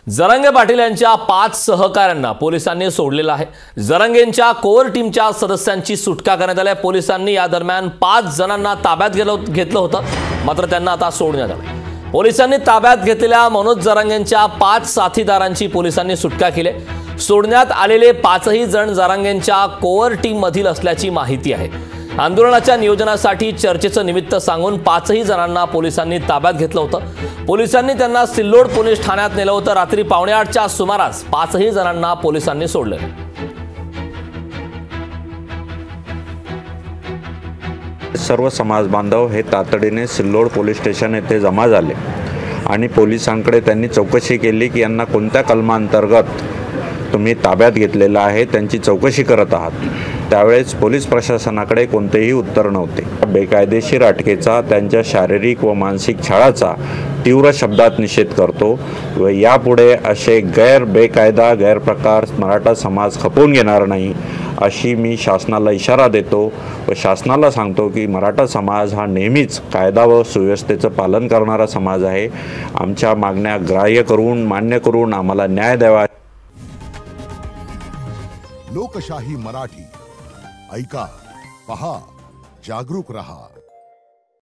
जरांगे पाटील यांच्या 5 सहकाऱ्यांना पोलिसांनी सोडलेलं आहे। जरांगेंच्या कोर टीमच्या सदस्यांची सुटका करण्यात आली। पोलिसांनी या दरम्यान 5 जणांना ताब्यात घेतलं होतं, मात्र त्यांना आता सोडण्यात आलं। पोलिसांनी ताब्यात घेतलेल्या मनोज जरांगेंच्या 5 साथीदारांची पोलिसांनी सुटका केली। सोडण्यात आलेले 5ही जण जरांगेंच्या कोर टीम मधील असल्याची माहिती आहे। आंदोलनाच्या नियोजनासाठी चर्चेचं निमित्त सांगून 5ही जणांना पोलिसांनी ताब्यात घेतलं होतं। पोलिसांनी त्यांना सिल्लोड पोलीस ठाण्यात नेलं होतं। रात्री 8:45च्या सुमारास 5ही जणांना पोलिसांनी सोडलं। सर्व समाज बांधव हे तातडीने सिल्लोड पोलीस स्टेशन येथे जमा झाले आणि पोलिसांकडे त्यांनी चौकशी केली की यांना कोणत्या कलमांतर्गत तुम्ही ताब्यात घेतलेला आहे, त्यांची चौकशी करत आहात। त्यावेळेस पोलीस प्रशासनाकडे कोणतेही उत्तर नव्हते। बेकायदेशीर अटकेचा, त्यांच्या शारीरिक व मानसिक छळाचा तीव्र शब्दात निषेध करतो व यापुढे असे बेकायदा गैरप्रकार मराठा समाज खपवून घेणार नाही अशी मी शासनाला इशारा देतो व शासनाला सांगतो की मराठा समाज हा नेहमीच कायदा व सुव्यवस्थेचं पालन करणारा समाज आहे। आमच्या मागण्या ग्राह्य करून मान्य करून आम्हाला न्याय द्यावा। लोकशाही मराठी ऐका, पहा, जागरूक रहा।